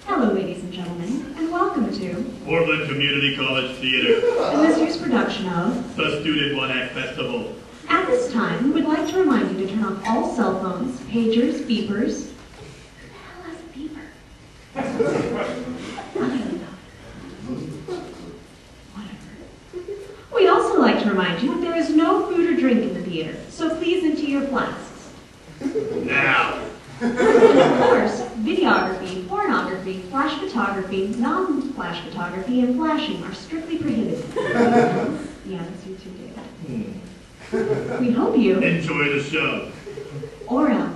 Hello, ladies and gentlemen, and welcome to Portland Community College Theater, this year's production of the Student One Act Festival. At this time, we would like to remind you to turn off all cell phones, pagers, beepers. Who the hell has a beeper? Whatever. We'd also like to remind you that there is no food or drink in the theater, so please empty your flasks. Now. And of course, videography, pornography, flash photography, non-flash photography, and flashing are strictly prohibited. Yeah, that's you too, David. We hope you Enjoy the show. or else.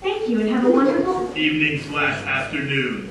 Thank you and have a wonderful Evening/afternoon.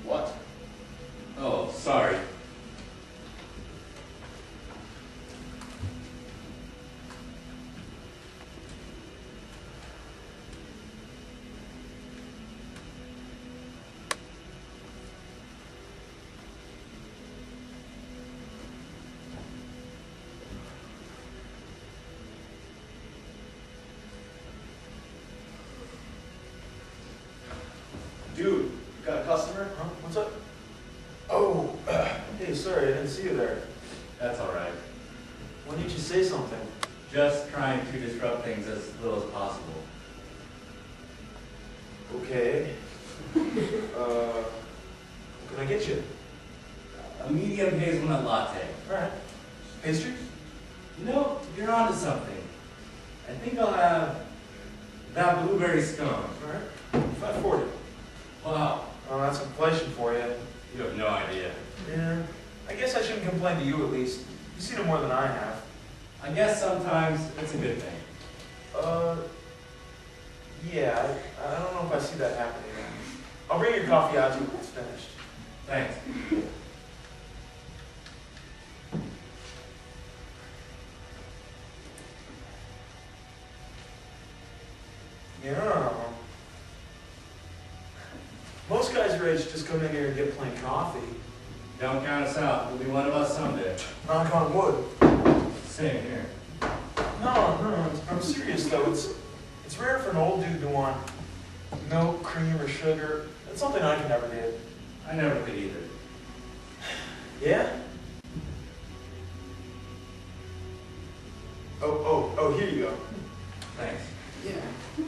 What? Oh, sorry. Dude, got a customer? Huh? What's up? Oh, hey, sorry, I didn't see you there. That's all right. Why didn't you say something? Just trying to disrupt things as little as possible. Okay. What can I get you? A medium hazelnut latte. Alright. Pastry? You know, you're onto something. I think I'll have that blueberry scone. Alright. $5.40. Wow, Oh, that's inflation for you. you have no idea. Yeah. I guess I shouldn't complain to you at least. You've seen it more than I have. I guess sometimes it's a good thing. Yeah, I don't know if I see that happening. I'll bring your coffee out to you when it's finished. Thanks. Yeah. Most guys your age just come in here and get plain coffee. Don't count us out. We'll be one of us someday. Knock on wood. Same here. No, I'm serious though. It's rare for an old dude to want milk, cream, or sugar. That's something I can never get. I never could either. Yeah? Oh, here you go. Thanks. Yeah.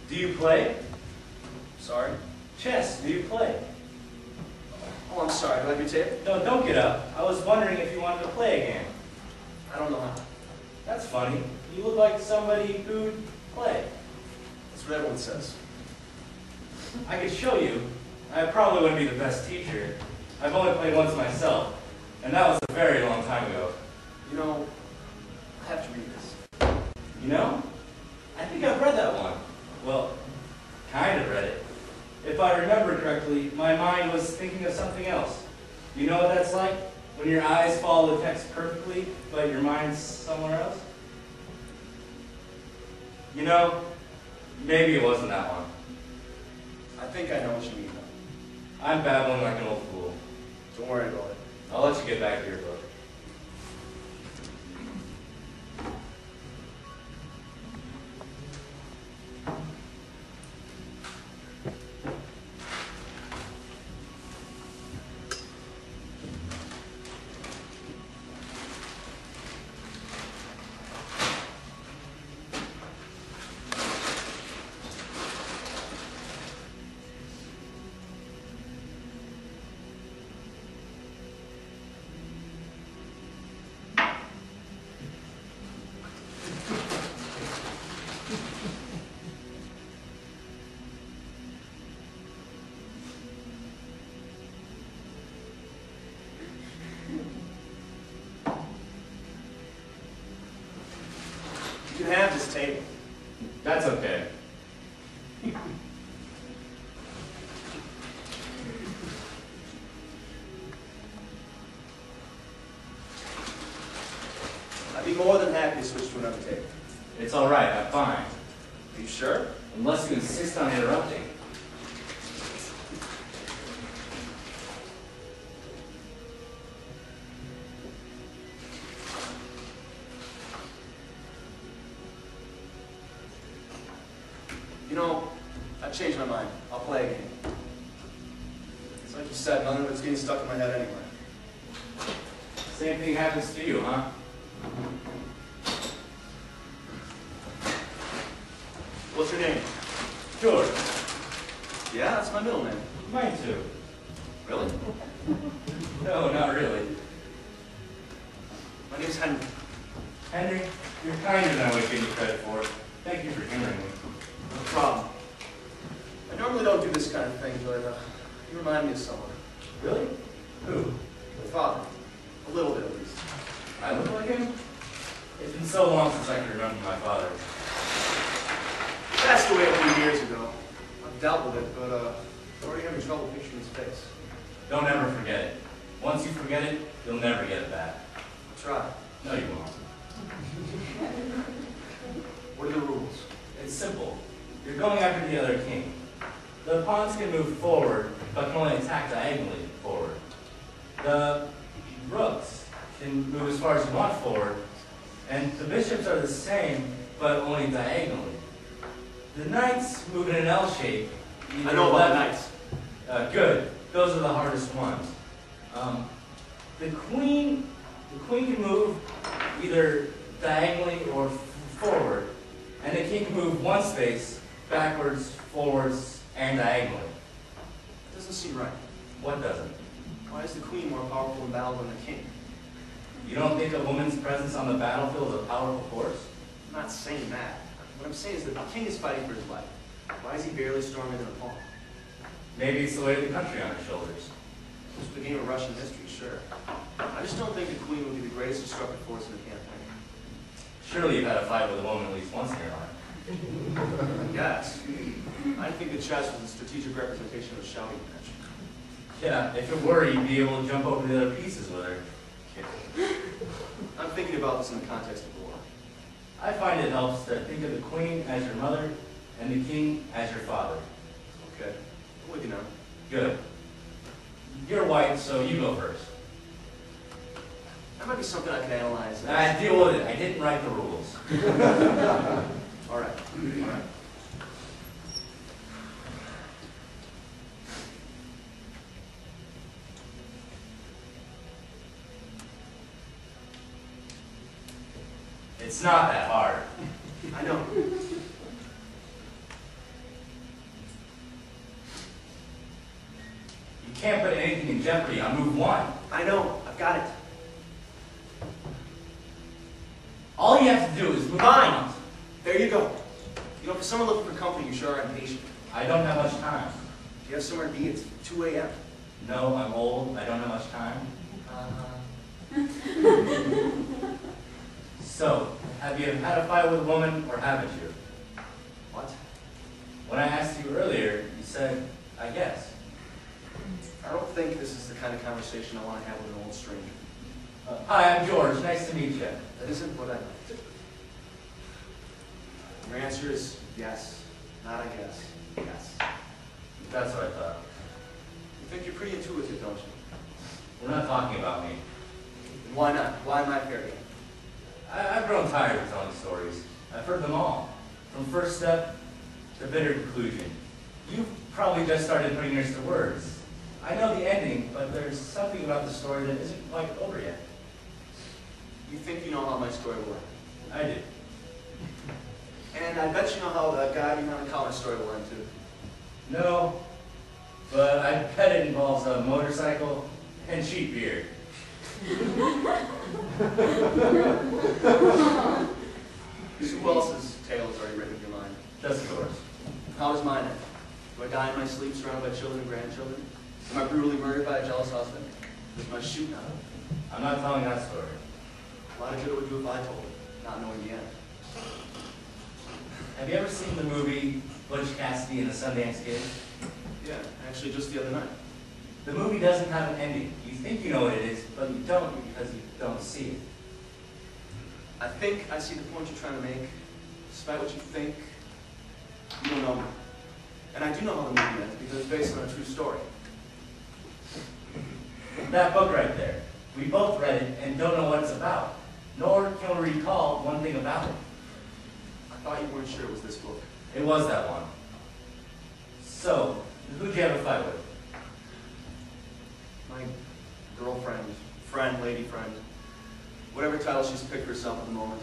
Do you play? Sorry? Chess, do you play? Oh, I'm sorry. Do I have your tape? No, don't get up. I was wondering if you wanted to play a game. I don't know how. That's funny. You look like somebody who'd play. That's what everyone says. I could show you. I probably wouldn't be the best teacher. I've only played once myself, and that was a very long time ago. You know, I have to read this. You know? I think I've read that one. Well, kind of read it. If I remember correctly, my mind was thinking of something else. You know what that's like? When your eyes follow the text perfectly, but your mind's somewhere else? You know, maybe it wasn't that one. I think I know what you mean. I'm babbling like an old fool. Don't worry about it. I'll let you get back to your book. You can have this table. That's okay. I'd be more than happy to switch to another table. It's all right, I'm fine. Are you sure? Unless you insist on interrupting. You know, I've changed my mind. I'll play a game. It's like you said, none of it's getting stuck in my head anyway. Same thing happens to you, huh? What's your name? George. Yeah, that's my middle name. Mine too. Really? No, not really. My name's Henry. Henry, you're kinder than I would give you credit for. Thank you for humoring me. No problem. I normally don't do this kind of thing, but you remind me of someone. Really? Who? My father. A little bit, at least. I look like him? It's been so long since I can remember my father. He passed away a few years ago. I've dealt with it, but I'm already having trouble picturing his face. Don't ever forget it. Once you forget it, you'll never get it back. I'll try. No, you won't. What are the rules? It's simple. You're going after the other king. The pawns can move forward, but can only attack diagonally forward. The rooks can move as far as you want forward, and the bishops are the same, but only diagonally. The knights move in an L shape. I know about the knights. Good. Those are the hardest ones. The queen can move either diagonally or forward, and the king can move one space, backwards, forwards, and diagonally. That doesn't seem right. What doesn't? Why is the queen more powerful in battle than the king? You don't think a woman's presence on the battlefield is a powerful force? I'm not saying that. What I'm saying is that the king is fighting for his life. Why is he barely stronger than a pawn? Maybe it's the weight of the country on his shoulders. Just a game of Russian history, sure. I just don't think the queen would be the greatest destructive force in the campaign. Surely you've had a fight with a woman at least once in your life. Yes. I think the chess was a strategic representation of a shouting match. Yeah, if it were, you'd be able to jump over the other pieces with her. I'm thinking about this in the context of war. I find it helps to think of the queen as your mother and the king as your father. Okay. I'm with you now. Good. You're white, so you go first. That might be something I can analyze. Deal with it. I didn't write the rules. All right. All right. It's not that hard. I know. You can't put anything in jeopardy on move one. I know. I've got it. All you have to do is move Fine. on. There you go. You know, for someone looking for company, you sure are impatient. I don't have much time. Do you have somewhere to be? It's 2 a.m. No, I'm old. I don't have much time. So, have you had a fight with a woman or haven't you? What? When I asked you earlier, you said, I guess. I don't think this is the kind of conversation I want to have with an old stranger. Hi, I'm George. Nice to meet you. That isn't what I meant. Your answer is yes, not I guess, yes. That's what I thought. You think you're pretty intuitive, don't you? We're not talking about me. And why not? Why my fair game? I've grown tired of telling stories. I've heard them all, from first step to bitter conclusion. You've probably just started putting yours to words. I know the ending, but there's something about the story that isn't quite over yet. You think you know how my story will end. I do. And I bet you know how the guy behind the comic story will end too. No, but I bet it involves a motorcycle and cheap beer. So who else's tale is already written in your mind? Just yours. How does mine end? Do I die in my sleep surrounded by children and grandchildren? Am I brutally murdered by a jealous husband? Does my shoot now? I'm not telling that story. A lot of good it would do if I told it, not knowing the end. Have you ever seen the movie Butch Cassidy and the Sundance Kid? Yeah, actually just the other night. The movie doesn't have an ending. You think you know what it is, but you don't because you don't see it. I think I see the point you're trying to make. Despite what you think, you don't know me. And I do know how the movie ends because it's based on a true story. That book right there. We both read it and don't know what it's about. Nor can we recall one thing about it. I thought you weren't sure it was this book. It was that one. So, who'd you have a fight with? My girlfriend, friend, lady friend, whatever title she's picked for herself at the moment.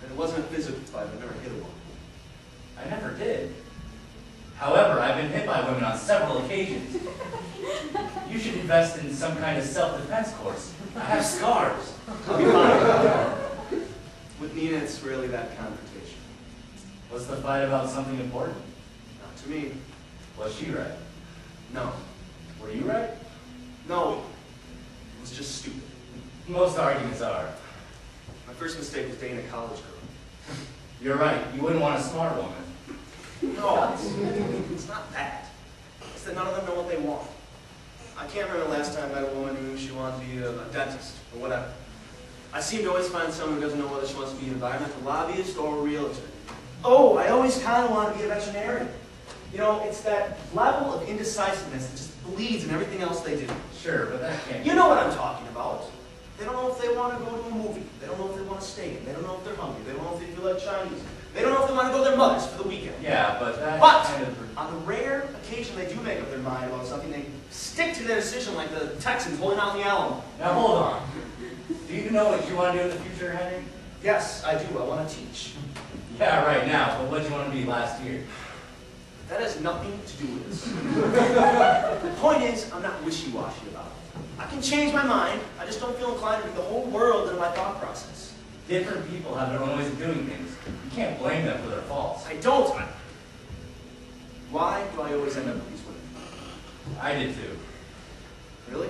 And it wasn't a physical fight, I've never hit a woman. I never did. However, I've been hit by women on several occasions. You should invest in some kind of self-defense course. I have scars. I'll be fine. With Nina, it's rarely that confrontation. Was the fight about something important? Not to me. Was she right? No. Were you right? No. It was just stupid. Most arguments are. My first mistake was dating a college girl. You're right. You wouldn't want a smart woman. No, it's not that. It's that none of them know what they want. I can't remember the last time I met a woman who knew she wanted to be a dentist or whatever. I seem to always find someone who doesn't know whether she wants to be an environmental lobbyist or a realtor. Oh, I always kind of want to be a veterinarian. You know, it's that level of indecisiveness that just bleeds in everything else they do. Sure, but that can't. You know what I'm talking about. They don't know if they want to go to a movie. They don't know if they want to stay in. They don't know if they're hungry. They don't know if they feel like Chinese. They don't know if they want to go to their mother's for the weekend. Yeah, but that But kind of... on the rare occasion they do make up their mind about something, they stick to their decision like the Texans holding out in the Alamo. Now hold on. Do you know what you want to do in the future, Henry? Yes, I do. I want to teach. Yeah, right now, but what did you want to be last year? That has nothing to do with this. The point is, I'm not wishy-washy about it. I can change my mind. I just don't feel inclined to bring the whole world into my thought process. Different people have their own ways of doing things. You can't blame them for their faults. I don't. Why do I always end up with these women? I did too. Really?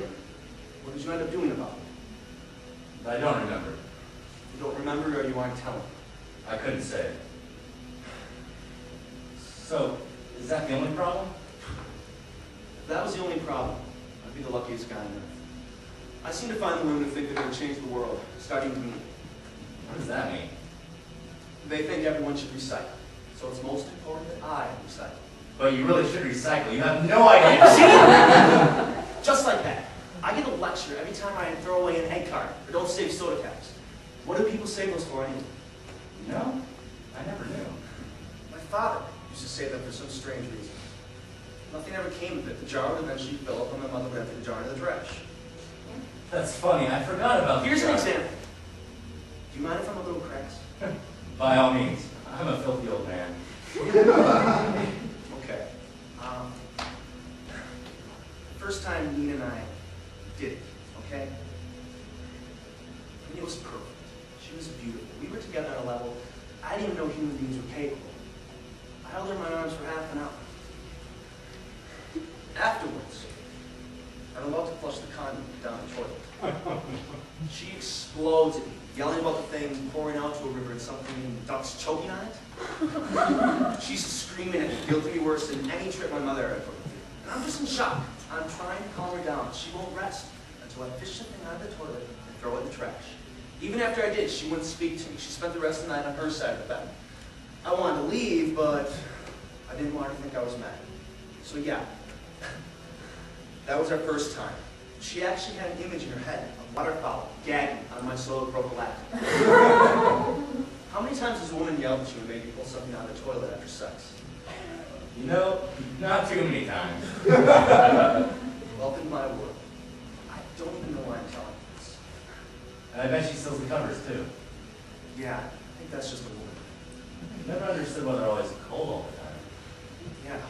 What did you end up doing about it? I don't remember. You don't remember or you aren't telling? I couldn't say. So, is that the only problem? If that was the only problem, I'd be the luckiest guy on earth. I seem to find the women who think they're going to change the world, starting with me. What does that mean? They think everyone should recycle. So it's most important that I recycle. But you really should recycle. You have no idea. See? Just like that. I get a lecture every time I throw away an egg carton or don't save soda caps. What do people save those for anyway? No, I never knew. My father used to save them for some strange reason. Nothing ever came of it. The jar would eventually fill up and my mother would empty the jar into the trash. That's funny. I forgot about Here's the an jar. example. Do you mind if I'm a little crass? By all means. I'm a filthy old man. Okay. First time Nina and I did it, okay? And it was perfect. She was beautiful. We were together on a level I didn't even know human beings were capable. I held her in my arms for half an hour. Afterwards, I'm about to flush the condom down the toilet. She explodes at me, yelling about the thing pouring out to a river and something ducks choking on it. She's screaming at me, guilty worse than any trick my mother ever put me through. And I'm just in shock. I'm trying to calm her down. She won't rest until I fish something out of the toilet and throw it in the trash. Even after I did, she wouldn't speak to me. She spent the rest of the night on her side of the bed. I wanted to leave, but I didn't want her to think I was mad. So yeah, that was our first time. She actually had an image in her head of waterfowl gagging on my solo prophylactic. How many times has a woman yelled that she would make you pull something out of the toilet after sex? You know, not too many times. Welcome to my world. I don't even know why I'm telling you this. And I bet she steals the covers too. Yeah, I think that's just a woman. Never understood why they're always cold all the time. Yeah.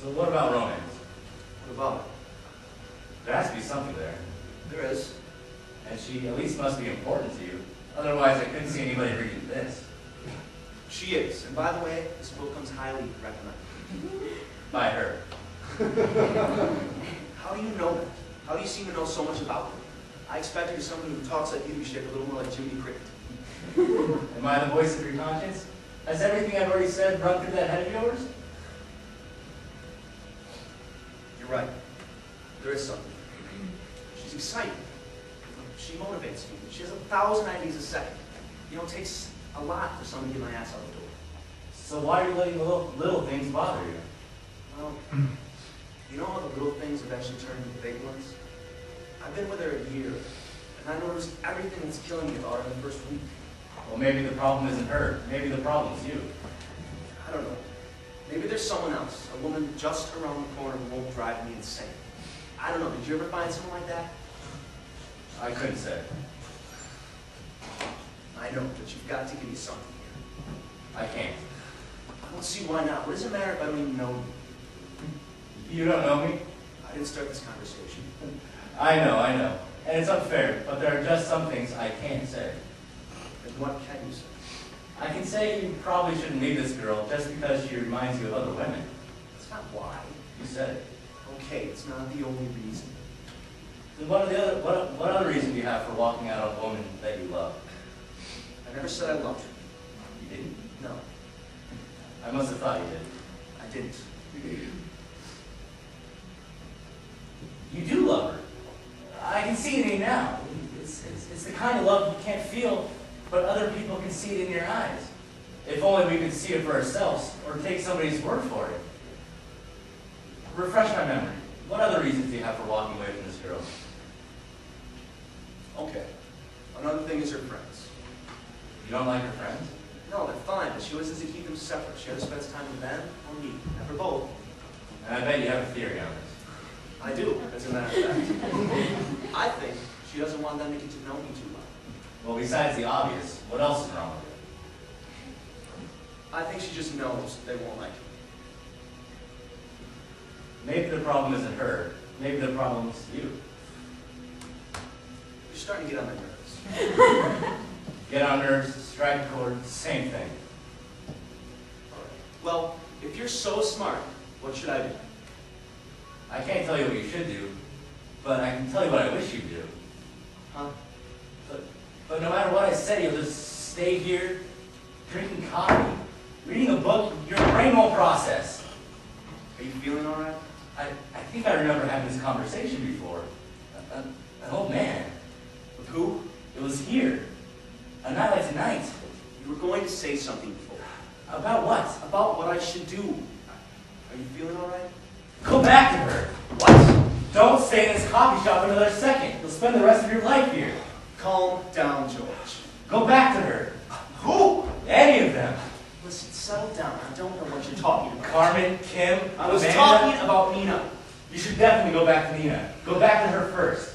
So what about romance? What about it? There has to be something there. There is. And she at least must be important to you. Otherwise, I couldn't see anybody reading this. She is. And by the way, this book comes highly recommended. By her. How do you know that? How do you seem to know so much about her? I expected someone who talks like you to be shaped a little more like Jiminy Cricket. Am I the voice of your conscience? Has everything I've already said run through that head of yours? You're right. There is something. She's exciting. She motivates me. She has 1,000 ideas a second. You know, it takes a lot for someone to get my ass out the door. So why are you letting the little things bother you? Well, you know how the little things eventually turn into big ones? I've been with her a year, and I noticed everything that's killing me about her in the first week. Well, maybe the problem isn't her. Maybe the problem's you. I don't know. Maybe there's someone else, a woman just around the corner who won't drive me insane. I don't know. Did you ever find someone like that? I couldn't say. I know, but you've got to give me something here. I can't. I don't see why not. What does it matter if I don't even know you? You don't know me? I didn't start this conversation. I know. And it's unfair, but there are just some things I can't say. Then what can you say? I can say you probably shouldn't leave this girl just because she reminds you of other women. That's not why. You said it. Okay, it's not the only reason. Then what other reason do you have for walking out on a woman that you love? I never said I loved her. You didn't? No, I must have thought you did. I didn't. You do love her. I can see it in you now. It's the kind of love you can't feel, but other people can see it in your eyes. If only we could see it for ourselves, or take somebody's word for it. Refresh my memory. What other reasons do you have for walking away from this girl? Okay. Another thing is her friends. You don't like her friends? No, they're fine, but she always has to keep them separate. She either spends time with them or me. Never both. And I bet you have a theory on this. I do, as a matter of fact. I think she doesn't want them to get to know me too well. Well, besides the obvious, what else is wrong with it? I think she just knows they won't like her. Maybe the problem isn't her. Maybe the problem's you. You're starting to get on my nerves. Get on nerves, strike a chord, same thing. Well, if you're so smart, what should I do? I can't tell you what you should do, but I can tell you what I wish you'd do. Huh? But no matter what I say, you'll just stay here, drinking coffee, reading a book your brain won't process. Are you feeling all right? I think I remember having this conversation before. An old man. With who? It was here. A night like tonight. You were going to say something before. About what? About what I should do. Are you feeling all right? Go back to her. What? Don't stay in this coffee shop another second. You'll spend the rest of your life here. Calm down, George. Go back to her. Who? Any of them. Listen, settle down. I don't know what you're talking about. Carmen, Kim, I was Amanda. talking about Nina. You should definitely go back to Nina. Go back to her first.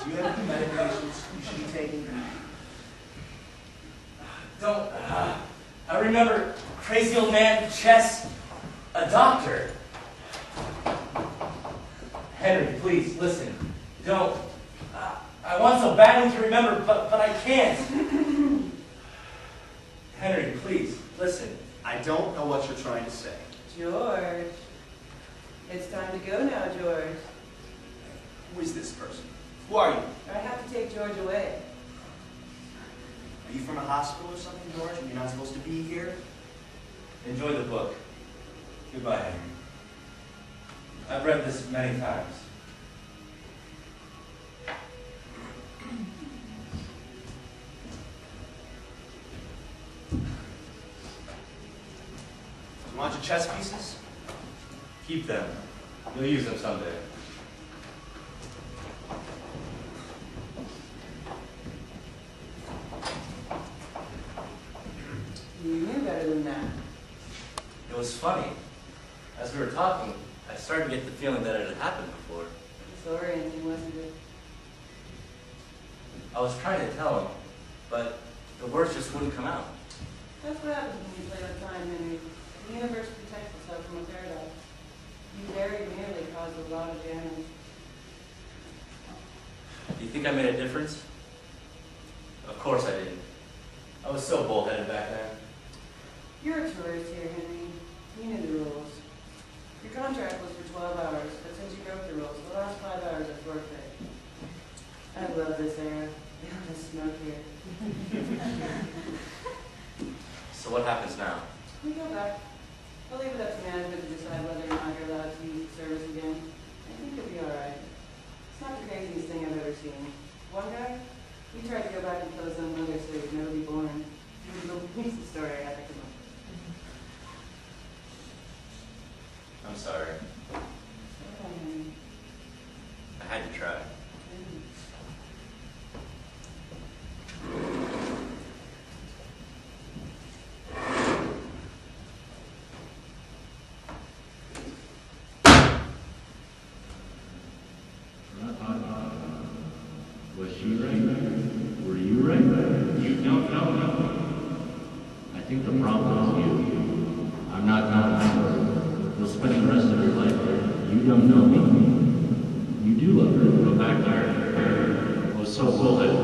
Do you have any medications you should be taking? Don't. I remember crazy old man, Chess, a doctor. Henry, please, listen. Don't. I want so badly to remember, but I can't. Henry, please, listen. I don't know what you're trying to say. George. It's time to go now, George. Who is this person? Who are you? I have to take George away. Are you from a hospital or something, George? And you're not supposed to be here? Enjoy the book. Goodbye, Henry. I've read this many times. Want your chess pieces? Keep them. You'll use them someday. You knew better than that. It was funny. As we were talking, I started to get the feeling that it had happened before. Disorienting, wasn't it? I was trying to tell him, but the words just wouldn't come out. That's what happens when you play with time, Henry. The universe protects itself from a paradox. You very nearly caused a lot of damage. Do you think I made a difference? Of course I didn't. I was so bullheaded back then. You're a tourist here, Henry. You knew the rules. Your contract was for 12 hours, but since you broke the rules, the last 5 hours are forfeit. I love this era. They don't just smoke here. So what happens now? We go back. I'll leave it up to management to decide whether or not you're allowed to use the service again. I think it'll be alright. It's not the craziest thing I've ever seen. One guy, he tried to go back and kill his own mother so he'd never be born. He believes the story I have to come up with. I'm sorry. Okay. I had to try. Was she right? Were you right? You don't know. I think the problem is you. I'm not done. You'll spend the rest of your life there. You don't know me. You do love her. Go back there. I was so bullheaded.